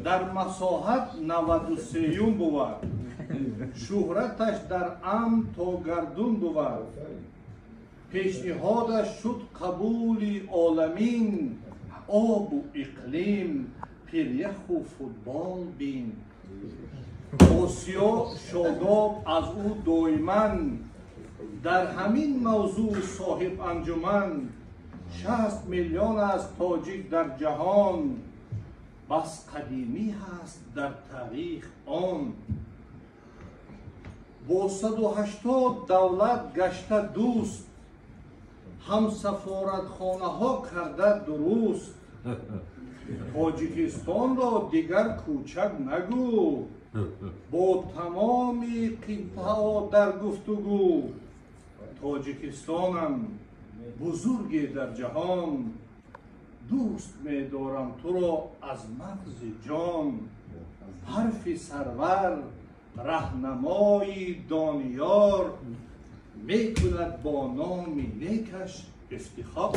در مساحت 93 بود. شهرتش در امن تا گردون بود. پیشنهادش شد قبول عالمین. آب و اقلیم پیریخ و فوتبال بین. آسیا شاداب از او دائما. در همین موضوع صاحب انجمن. 60 میلیون از تاجیک در جهان. بس قدیمی هست در تاریخ آن. با 180 دولت گشته دوست. هم سفارتخانه ها کرده درست. تاجیکستان را دیگر کوچک نگو. با تمامی قطعه ها در گفتگو. تاجیکستانم بزرگی در جهان. دوست می دارم تو را از مغز جان. حرف سرور رهنمای دانیار. می کند با نام نیکش افتخار.